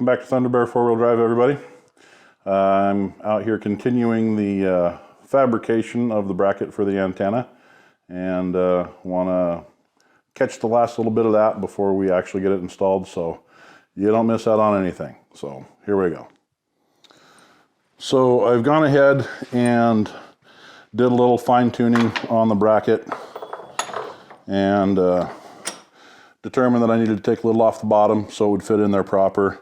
Welcome back to Thunderbear 4-Wheel Drive, everybody. I'm out here continuing the fabrication of the bracket for the antenna, and want to catch the last little bit of that before we actually get it installed so you don't miss out on anything. So here we go. So I've gone ahead and did a little fine tuning on the bracket and determined that I needed to take a little off the bottom so it would fit in there proper.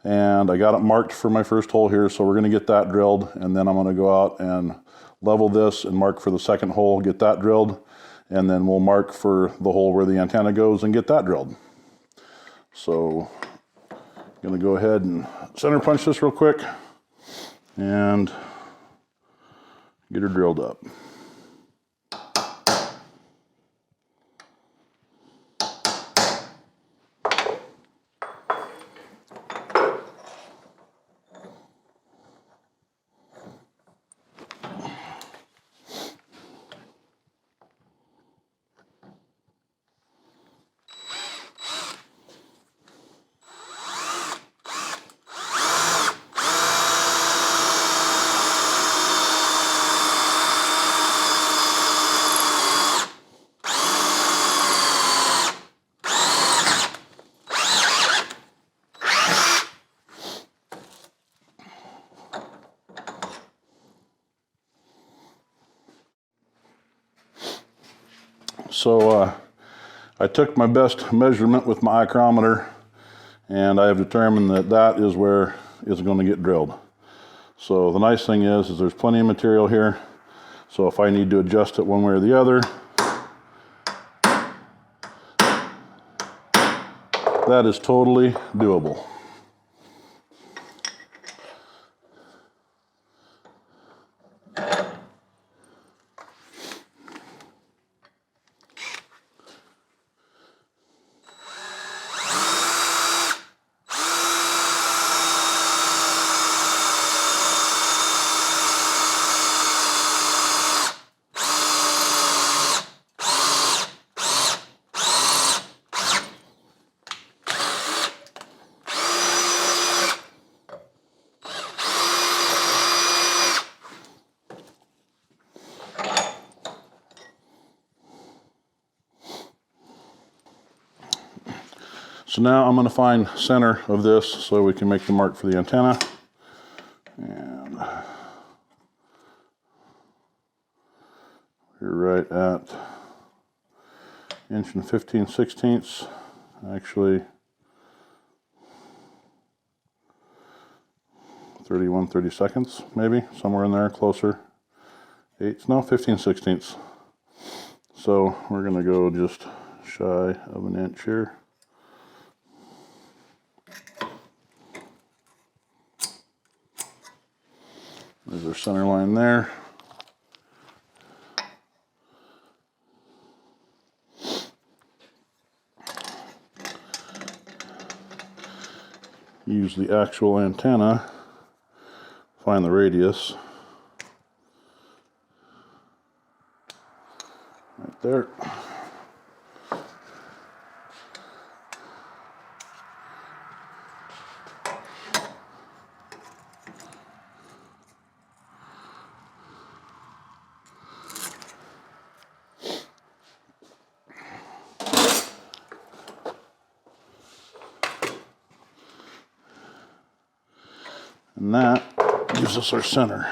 And I got it marked for my first hole here, so we're going to get that drilled, and then I'm going to go out and level this and mark for the second hole, get that drilled, and then we'll mark for the hole where the antenna goes and get that drilled. So I'm going to go ahead and center punch this real quick and get her drilled up. So I took my best measurement with my micrometer, and I have determined that that is where it's going to get drilled. So the nice thing is there's plenty of material here, so if I need to adjust it one way or the other, that is totally doable. So now I'm going to find center of this so we can make the mark for the antenna. And we're right at 1 15/16, actually 31/32, maybe, somewhere in there, closer. 15/16. So we're going to go just shy of an inch here. There's our center line there. Use the actual antenna, find the radius. Right there. And that gives us our center.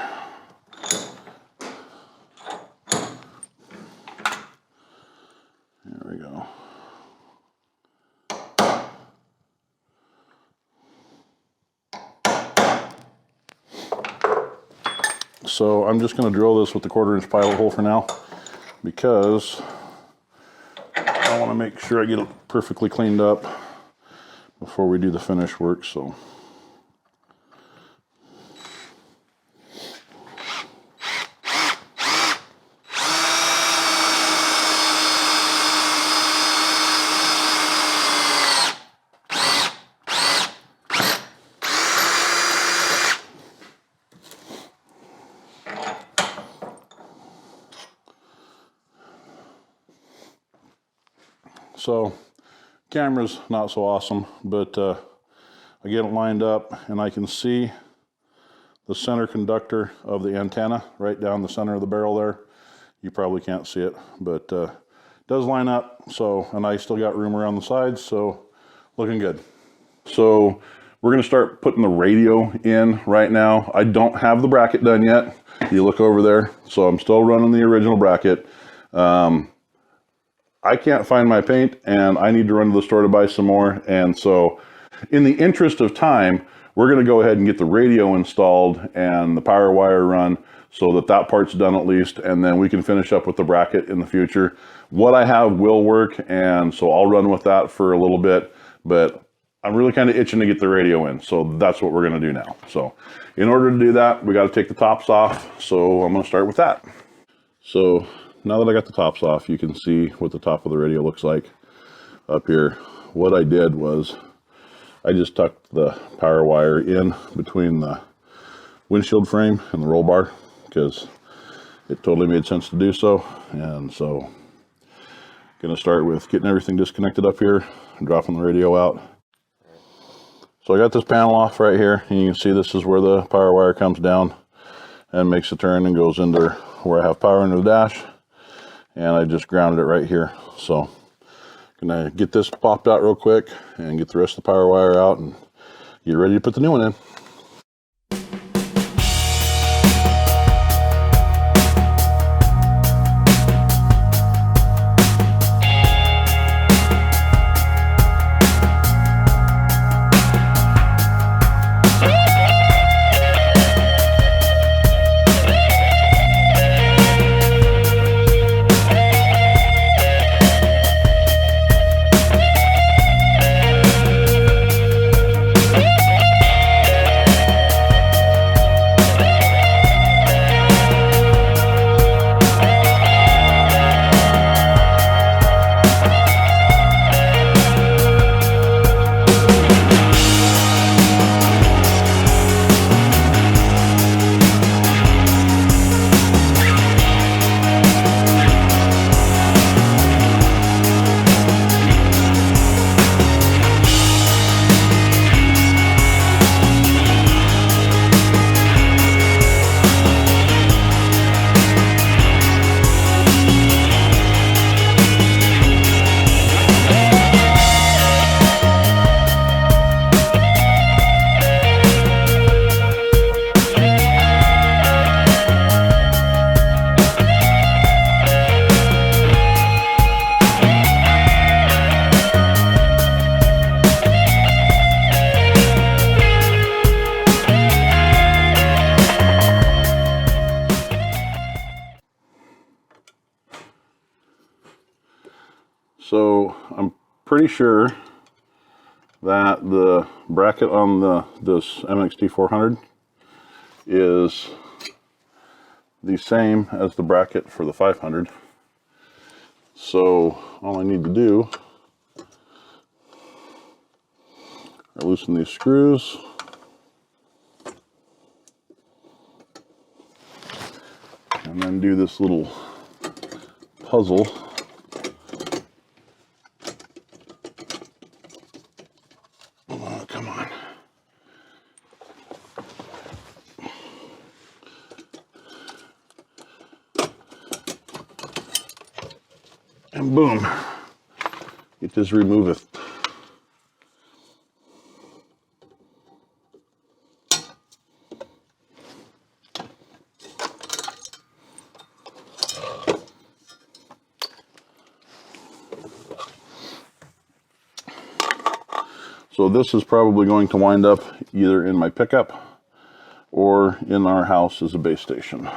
There we go. So I'm just going to drill this with the 1/4-inch pilot hole for now, because I want to make sure I get it perfectly cleaned up before we do the finish work. So So camera's not so awesome, but I get it lined up and I can see the center conductor of the antenna right down the center of the barrel there. You probably can't see it, but it does line up. So, and I still got room around the sides, so looking good. So we're gonna start putting the radio in right now. I don't have the bracket done yet. You look over there. So I'm still running the original bracket. I can't find my paint and I need to run to the store to buy some more. And so in the interest of time, we're going to go ahead and get the radio installed and the power wire run so that that part's done at least, and then we can finish up with the bracket in the future. What I have will work, and so I'll run with that for a little bit, but I'm really kind of itching to get the radio in, so that's what we're going to do now. So in order to do that, we got to take the tops off, so I'm going to start with that. So now that I got the tops off, you can see what the top of the radio looks like up here. What I did was I just tucked the power wire in between the windshield frame and the roll bar because it totally made sense to do so. And so gonna start with getting everything disconnected up here and dropping the radio out. So I got this panel off right here, and you can see this is where the power wire comes down and makes a turn and goes into where I have power into the dash, and I just grounded it right here. So gonna get this popped out real quick and get the rest of the power wire out and get ready to put the new one in. So I'm pretty sure that the bracket on this MXT 400 is the same as the bracket for the 500. So all I need to do is loosen these screws, and then do this little puzzle. Oh, come on. And boom, it just removeth. So this is probably going to wind up either in my pickup or in our house as a base station.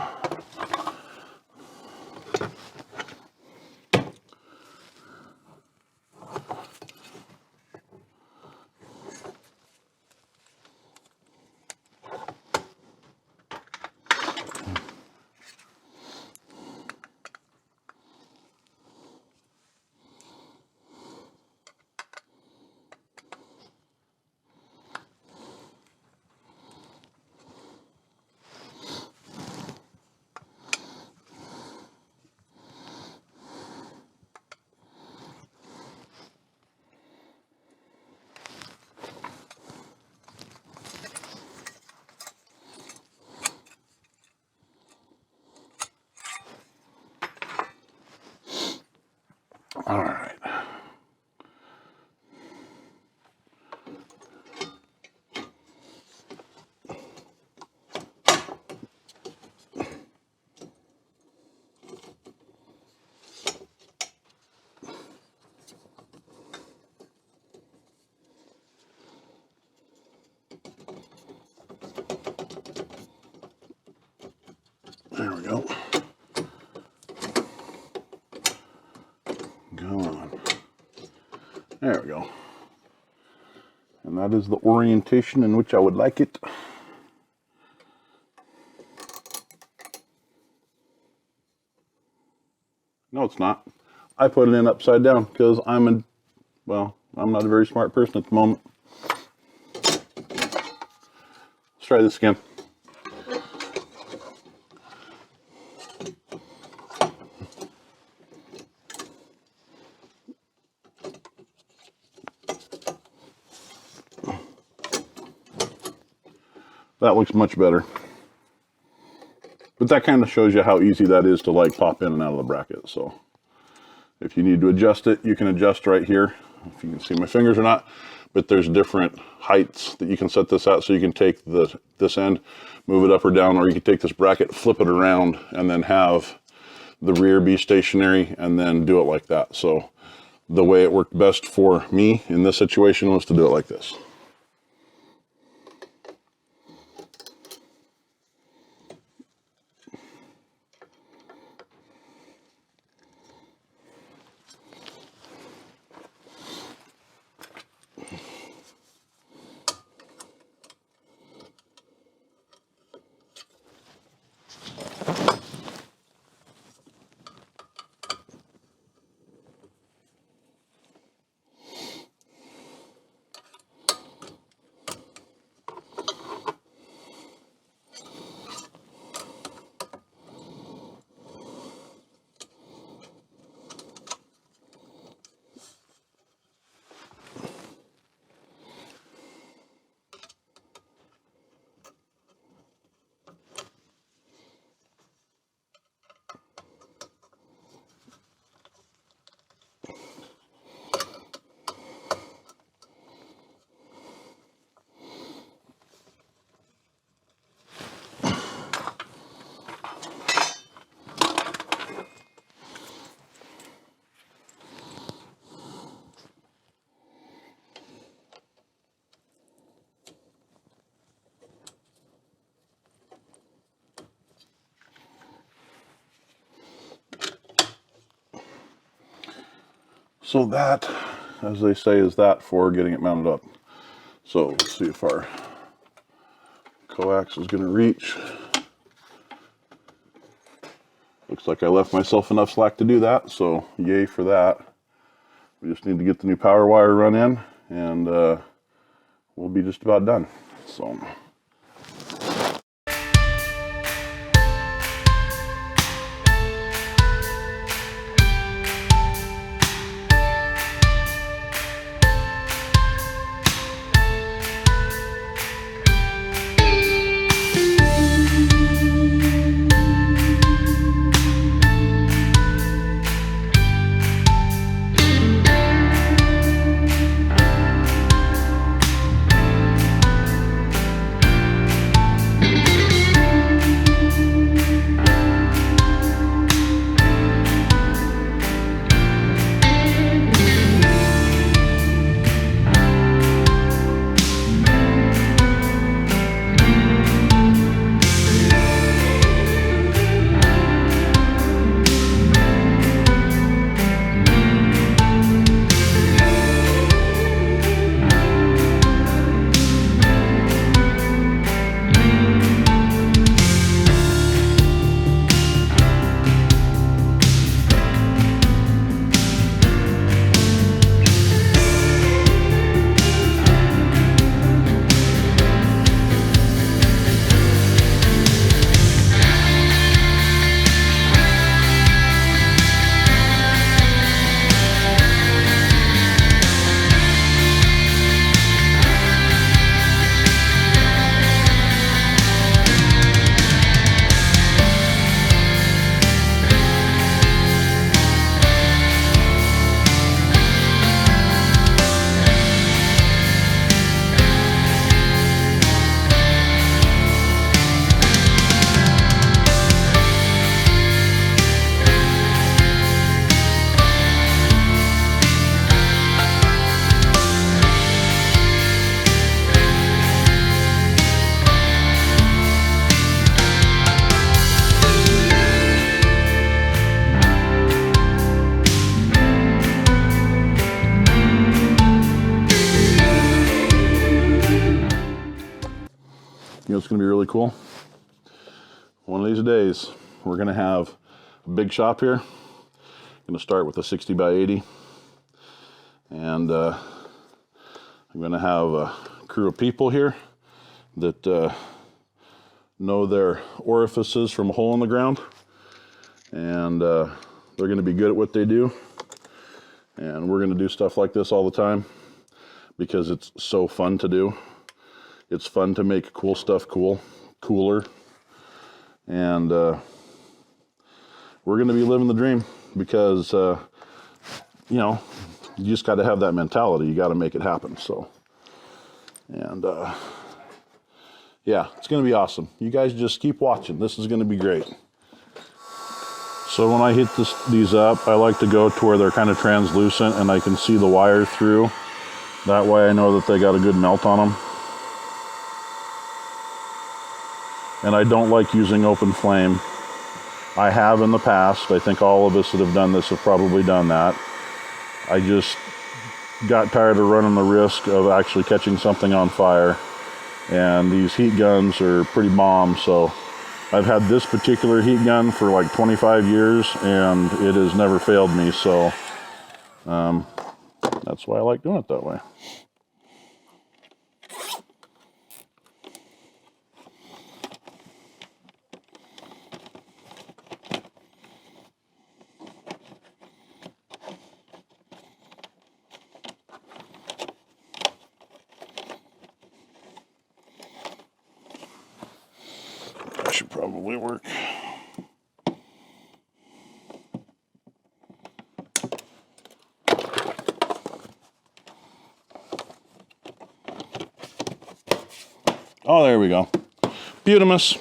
All right. There we go. Go on. There we go. And that is the orientation in which I would like it. No, it's not. I put it in upside down because I'm not a very smart person at the moment. Let's try this again. That looks much better. But that kind of shows you how easy that is to like pop in and out of the bracket. So if you need to adjust it, you can adjust right here. If you can see my fingers or not, but there's different heights that you can set this at. So you can take this end, move it up or down, or you can take this bracket, flip it around, and then have the rear be stationary and then do it like that. So the way it worked best for me in this situation was to do it like this. So that, as they say, is that for getting it mounted up. So let's see if our coax is going to reach. Looks like I left myself enough slack to do that, so yay for that. We just need to get the new power wire run in, and we'll be just about done. So. what's going to be really cool? One of these days, we're going to have a big shop here. I'm going to start with a 60 by 80. And I'm going to have a crew of people here that know their orifices from a hole in the ground. And they're going to be good at what they do. And we're going to do stuff like this all the time because it's so fun to do. It's fun to make cool stuff cooler. And we're going to be living the dream because, you know, you just got to have that mentality. You got to make it happen. So, and yeah, it's going to be awesome. You guys just keep watching. This is going to be great. So when I hit these up, I like to go to where they're kind of translucent and I can see the wire through. That way I know that they got a good melt on them. And I don't like using open flame. I have in the past. I think all of us that have done this have probably done that. I just got tired of running the risk of actually catching something on fire. And these heat guns are pretty bomb, so I've had this particular heat gun for like 25 years and it has never failed me, so that's why I like doing it that way. That should probably work. Oh, there we go. Beautimus.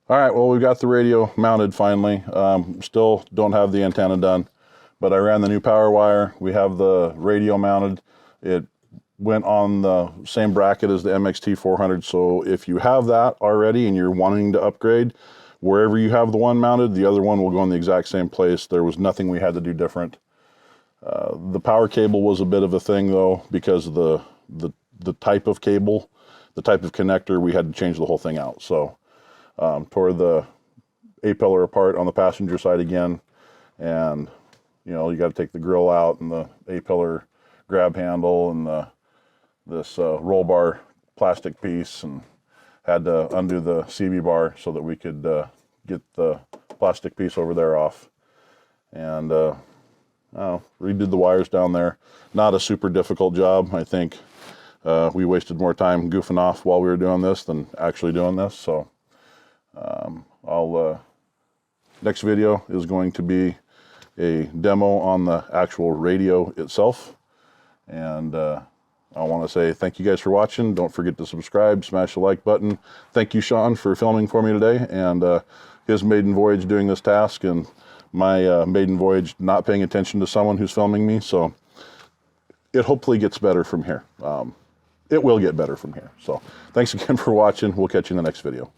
All right, well, we've got the radio mounted finally. Still don't have the antenna done, but I ran the new power wire. We have the radio mounted. It went on the same bracket as the MXT 400. So if you have that already and you're wanting to upgrade, wherever you have the one mounted, the other one will go in the exact same place. There was nothing we had to do different. The power cable was a bit of a thing though, because of the type of cable, the type of connector, we had to change the whole thing out. So tore the A-pillar apart on the passenger side again. And, you know, you got to take the grill out and the A-pillar grab handle and this roll bar plastic piece, and had to undo the CB bar so that we could get the plastic piece over there off. And redid the wires down there. Not a super difficult job. I think we wasted more time goofing off while we were doing this than actually doing this. So next video is going to be a demo on the actual radio itself. And I want to say thank you guys for watching. Don't forget to subscribe, smash the like button. Thank you, Sean, for filming for me today, and his maiden voyage doing this task, and my maiden voyage not paying attention to someone who's filming me. So it hopefully gets better from here. It will get better from here. So thanks again for watching. We'll catch you in the next video.